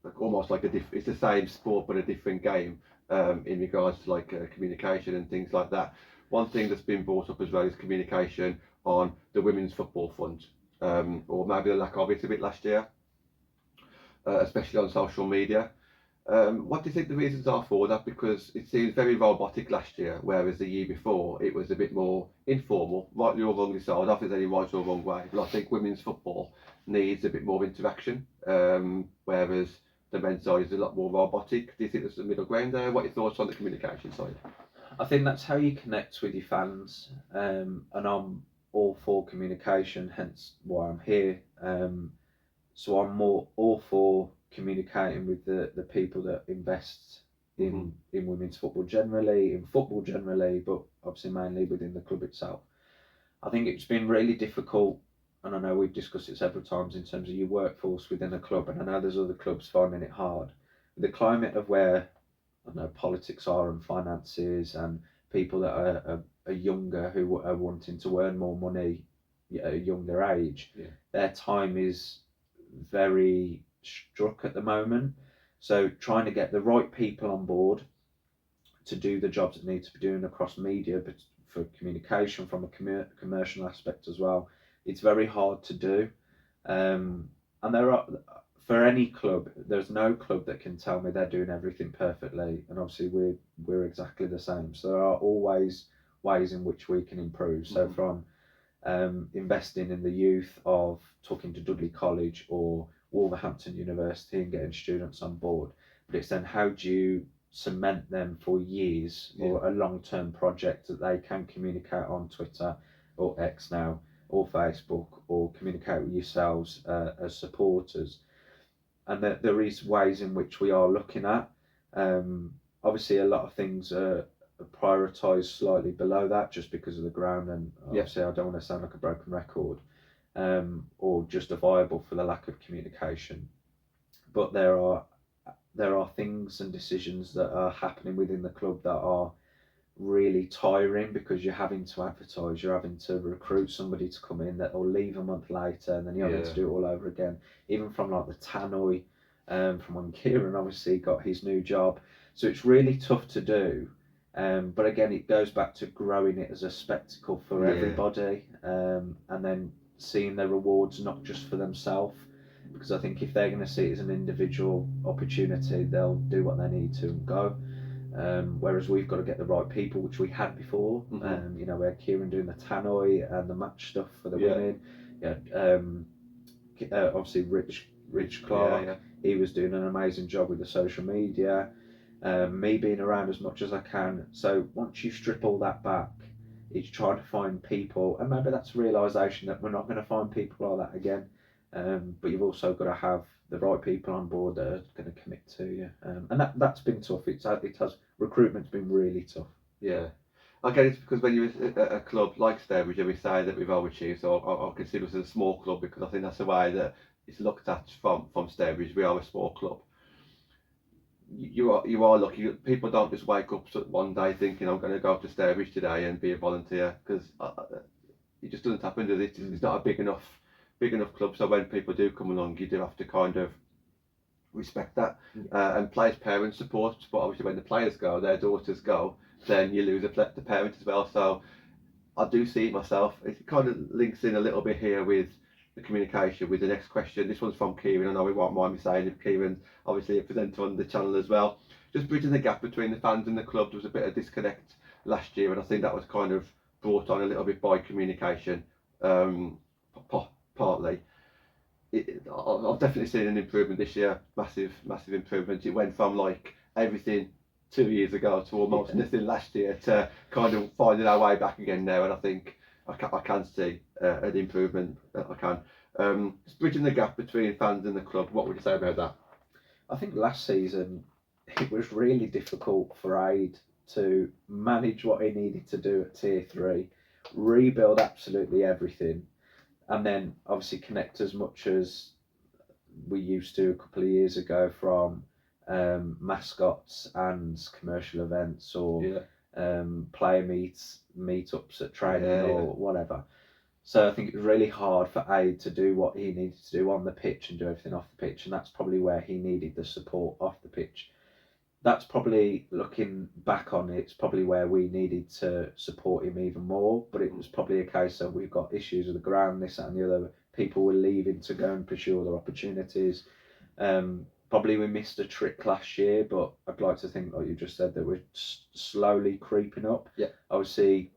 like almost like it's the same sport but a different game, in regards to like communication and things like that. One thing that's been brought up as well is communication on the Women's Football Fund, or maybe the lack of it a bit last year, especially on social media. What do you think the reasons are for that? Because it seems very robotic last year, whereas the year before it was a bit more informal, rightly or wrongly so. I don't think there's any right or wrong way, but I think women's football needs a bit more interaction, whereas the men's side is a lot more robotic. Do you think there's a middle ground there? What are your thoughts on the communication side? I think that's how you connect with your fans, and I'm all for communication, hence why I'm here. So I'm more all for communicating with the people that invest in women's football generally, in football generally, but obviously mainly within the club itself. I think it's been really difficult, and I know we've discussed it several times in terms of your workforce within a club, and I know there's other clubs finding it hard. The climate of where, I don't know, politics are and finances, and people that are younger who are wanting to earn more money at a younger age, their time is very struck at the moment. So trying to get the right people on board to do the jobs that need to be doing across media, but for communication from a commercial aspect as well, it's very hard to do. And there are, for any club, there's no club that can tell me they're doing everything perfectly, and obviously we're exactly the same. So there are always ways in which we can improve. So from investing in the youth, of talking to Dudley College or Wolverhampton University and getting students on board, but it's then how do you cement them for years, or a long-term project that they can communicate on Twitter or X now, or Facebook, or communicate with yourselves as supporters. And that there is ways in which we are looking at. Obviously, a lot of things are prioritised slightly below that just because of the ground, and obviously I don't want to sound like a broken record, or justifiable for the lack of communication. But there are things and decisions that are happening within the club that are really tiring, because you're having to advertise, you're having to recruit somebody to come in that will leave a month later, and then you're having to do it all over again, even from like the tannoy, from when Kieran obviously got his new job. So it's really tough to do, but again, it goes back to growing it as a spectacle for everybody, and then seeing the rewards not just for themselves, because I think if they're going to see it as an individual opportunity, they'll do what they need to and go. Whereas we've got to get the right people, which we had before. You know, we had Kieran doing the tannoy and the match stuff for the women. Obviously Rich Clark, he was doing an amazing job with the social media. Me being around as much as I can. So once you strip all that back, it's trying to find people, and maybe that's a realisation that we're not going to find people like that again. But you've also got to have the right people on board that are going to commit to you, and that's been tough. It has recruitment's been really tough. Yeah, I get it's because when you're at a club like Stourbridge, we say that we've overachieved. So I consider us a small club, because I think that's the way that it's looked at from Stourbridge. We are a small club. You are lucky. People don't just wake up one day thinking I'm going to go up to Stourbridge today and be a volunteer, because it just doesn't happen, does it? It's not a big enough club. So when people do come along, you do have to kind of respect that, and players' parents support. But obviously, when the players go, their daughters go, then you lose the parent as well. So I do see it myself. It kind of links in a little bit here with the communication with the next question. This one's from Kieran. I know he won't mind me saying if Kieran, obviously a presenter on the channel as well. Just bridging the gap between the fans and the club. There was a bit of disconnect last year, and I think that was kind of brought on a little bit by communication, partly. I've definitely seen an improvement this year, massive improvement. It went from like everything 2 years ago to almost nothing last year to kind of finding our way back again now, and I think I can see an improvement. I can. Just bridging the gap between fans and the club. What would you say about that? I think last season it was really difficult for Aid to manage what he needed to do at Tier 3, rebuild absolutely everything, and then obviously connect as much as we used to a couple of years ago from mascots and commercial events, or player meetups at training, or whatever. So I think it was really hard for Aid to do what he needed to do on the pitch and do everything off the pitch, and that's probably where he needed the support off the pitch. That's probably, looking back on it, it's probably where we needed to support him even more. But it was probably a case of we've got issues with the ground, this, that, and the other. People were leaving to go and pursue other opportunities. Probably we missed a trick last year, but I'd like to think, like you just said, that we're slowly creeping up. Obviously,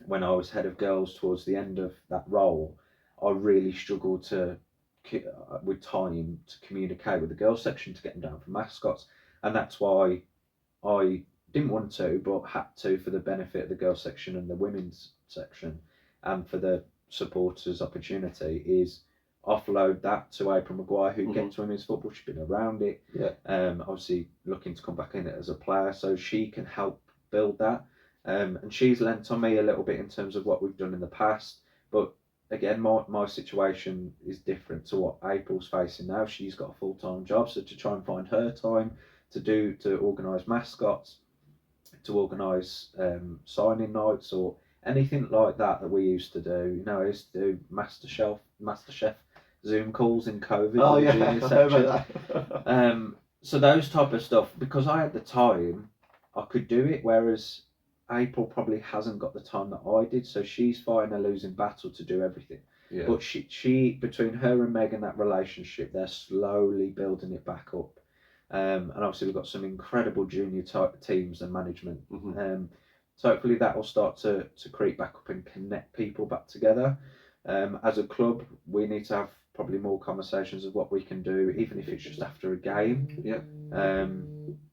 when I was head of girls towards the end of that role, I really struggled with time to communicate with the girls section to get them down for mascots. And that's why I didn't want to, but had to, for the benefit of the girls section and the women's section, and for the supporters' opportunity, is offload that to April Maguire, who gets women's football. She's been around it. Obviously looking to come back in it as a player, so she can help build that. And she's lent on me a little bit in terms of what we've done in the past. But again, my situation is different to what April's facing now. She's got a full-time job, so to try and find her time to organise mascots, to organise signing nights, or anything like that we used to do. You know, I used to do MasterChef Zoom calls in COVID. Oh in the yeah, junior I remember that. So those type of stuff, because I had the time, I could do it, whereas April probably hasn't got the time that I did, so she's fighting a losing battle to do everything. But she between her and Megan, that relationship, they're slowly building it back up. And obviously we've got some incredible junior type teams and management. So hopefully that will start to creep back up and connect people back together. As a club, we need to have probably more conversations of what we can do, even if it's just after a game.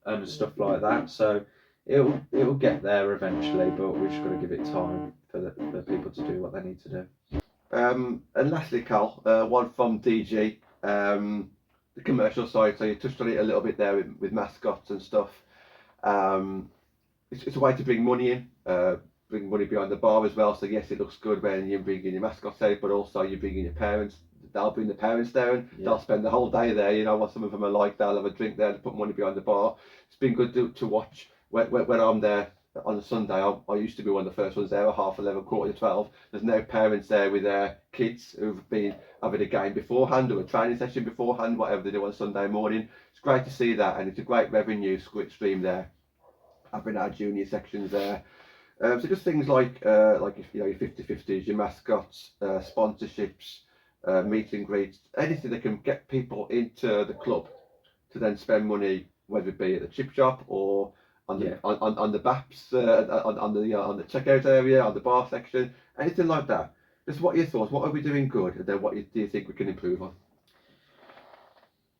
and stuff like that. So it'll get there eventually, but we've just got to give it time for people to do what they need to do. And lastly, Cal, one from DG, the commercial side. So you touched on it a little bit there with mascots and stuff. It's a way to bring money in, bring money behind the bar as well. So yes, it looks good when you bring in your mascots out, but also you bring in your parents. They'll bring the parents there and they'll spend the whole day there. You know what some of them are like. They'll have a drink there and put money behind the bar. It's been good to watch when I'm there on a Sunday. I used to be one of the first ones there at 11:30, 11:45. There's no parents there with their kids who've been having a game beforehand or a training session beforehand, whatever they do on Sunday morning. It's great to see that, and it's a great revenue stream there, having our junior sections there. So just things like if you know your 50/50s, your mascots, sponsorships, meet and greets, anything that can get people into the club to then spend money, whether it be at the chip shop or on the on the BAPS, on the checkout area, on the bar section, anything like that. Just what are your thoughts? What are we doing good, and then what do you think we can improve on?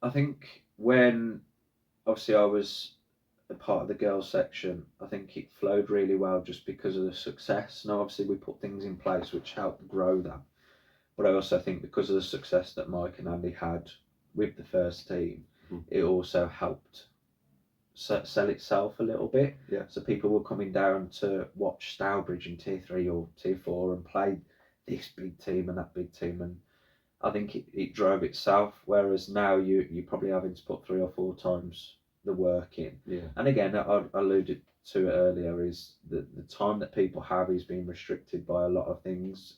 I think when obviously I was a part of the girls section, I think it flowed really well just because of the success. Now obviously we put things in place which helped grow that, but I also think because of the success that Mike and Andy had with the first team, it also helped sell itself a little bit. Yeah. So people were coming down to watch Stourbridge in Tier 3 or Tier 4 and play this big team and that big team, and I think it drove itself. Whereas now you're probably having to put 3 or 4 times the work in. Yeah. And again, I alluded to it earlier, is the time that people have is being restricted by a lot of things.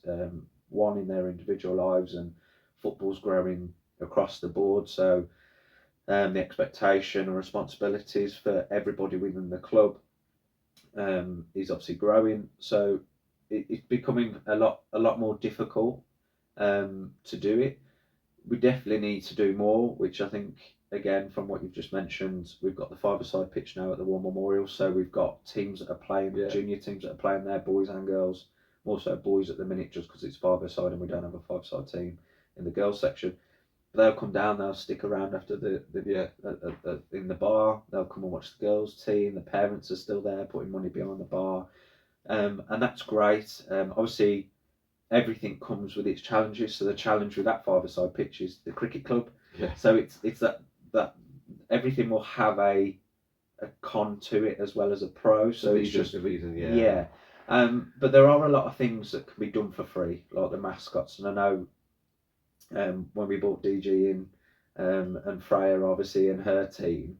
One, in their individual lives, and football's growing across the board. So the expectation and responsibilities for everybody within the club is obviously growing. So it's becoming a lot more difficult to do it. We definitely need to do more, which I think, again, from what you've just mentioned, we've got the five-a-side pitch now at the War Memorial, so we've got teams that are playing, junior teams that are playing there, boys and girls, more so boys at the minute just because it's five-a-side and we don't have a five-side team in the girls section. But they'll come down, they'll stick around after in the bar, they'll come and watch the girls team, the parents are still there putting money behind the bar, and that's great. Obviously, everything comes with its challenges. So the challenge with that five-a-side pitch is the cricket club. Yeah. So it's that everything will have a con to it as well as a pro. So it's just the reason, but there are a lot of things that can be done for free, like the mascots. And I know when we brought DG in and Freya obviously and her team,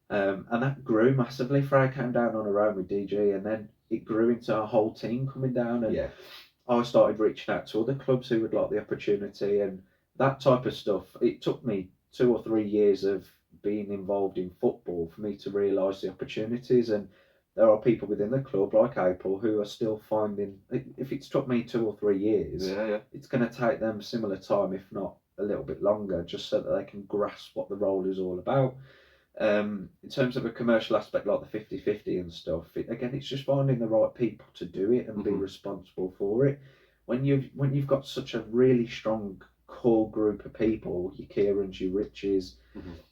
and that grew massively. Freya came down on her own with DG, and then it grew into a whole team coming down. And I started reaching out to other clubs who would like the opportunity, and that type of stuff. It took me 2 or 3 years of being involved in football for me to realise the opportunities, and there are people within the club like April who are still finding, if it's took me 2 or 3 years, it's going to take them similar time, if not a little bit longer, just so that they can grasp what the role is all about. In terms of a commercial aspect like the 50/50 and stuff, again, it's just finding the right people to do it and be responsible for it. When you've got such a really strong core group of people, your Kierans, your Riches,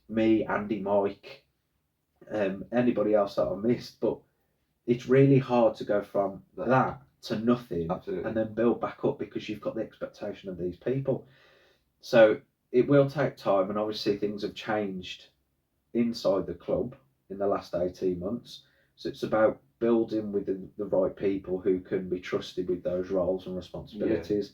me, Andy, Mike, anybody else that I missed, but it's really hard to go from that to nothing. Absolutely. And then build back up because you've got the expectation of these people. So it will take time, and obviously things have changed inside the club in the last 18 months. So it's about building with the right people who can be trusted with those roles and responsibilities.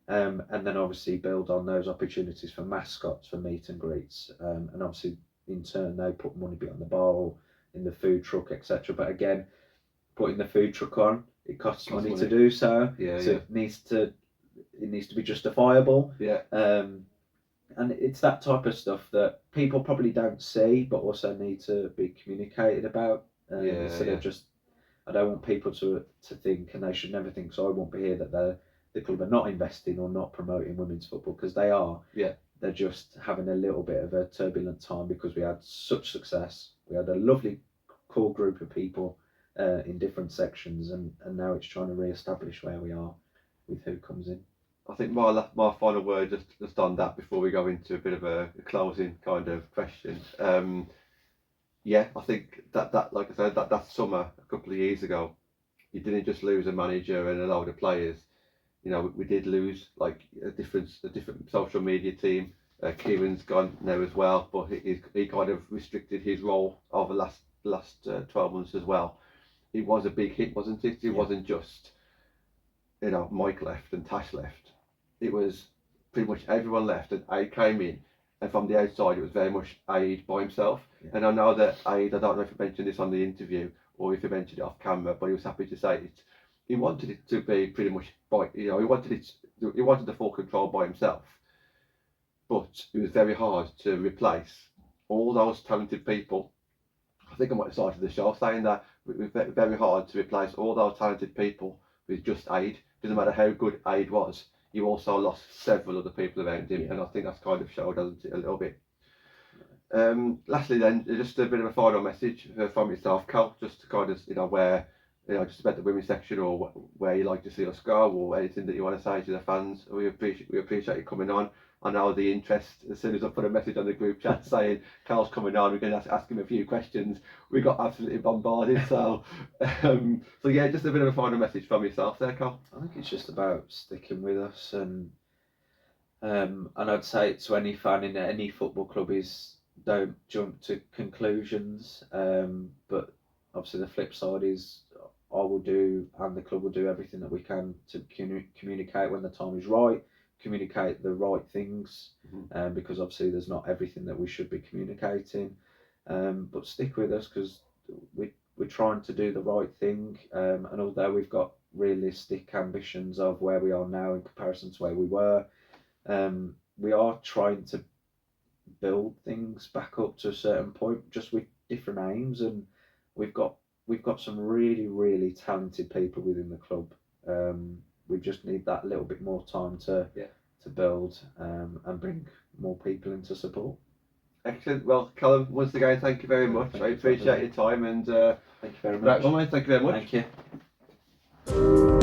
And then obviously build on those opportunities for mascots, for meet and greets. And obviously in turn they put money behind the bar or in the food truck, etc. But again, putting the food truck on, it costs money to do so. So it needs to be justifiable. And it's that type of stuff that people probably don't see, but also need to be communicated about. I don't want people to think, and they should never think, so I won't be here, that the club are not investing or not promoting women's football, because they are. They're just having a little bit of a turbulent time because we had such success. We had a lovely core group of people in different sections, and now it's trying to re-establish where we are with who comes in. I think my final word just on that before we go into a bit of a closing kind of question. yeah, I think that like I said, that summer a couple of years ago, you didn't just lose a manager and a load of players. You know, we did lose like a different social media team. Kieran's gone now as well, but he kind of restricted his role over the last 12 months as well. It was a big hit, wasn't it? It wasn't just, you know, Mike left and Tash left. It was pretty much everyone left, and Aid came in, and from the outside it was very much Aid by himself. And I know that Aid, I don't know if he mentioned this on the interview or if he mentioned it off camera, but he was happy to say it. He wanted it to be pretty much by, you know, he wanted the full control by himself, but it was very hard to replace all those talented people. I think I might have started the show saying that it was very hard to replace all those talented people with just Aid. Doesn't matter how good Aid was, you also lost several other people around him, and I think that's kind of showed, doesn't it, a little bit. Lastly, then, just a bit of a final message from yourself, Cal, just to kind of, you know, where, you know, just about the women's section, or where you like to see us go, or anything that you want to say to the fans. We appreciate you coming on. I know the interest. As soon as I put a message on the group chat saying Cal's coming on, we're going to ask him a few questions. We got absolutely bombarded. So, so yeah, just a bit of a final message from yourself there, Cal. I think it's just about sticking with us, and I'd say to any fan in any football club is, don't jump to conclusions. But obviously the flip side is, I will do and the club will do everything that we can to communicate when the time is right, communicate the right things, because obviously there's not everything that we should be communicating. But stick with us, because we're trying to do the right thing. And although we've got realistic ambitions of where we are now in comparison to where we were, we are trying to build things back up to a certain point, just with different aims, and we've got some really talented people within the club. We just need that little bit more time to build, and bring more people into support. Excellent. Well, Callum, once again, thank you very much. I appreciate your time, and thank you very much. Right, well, mate, thank you very much. Thank you.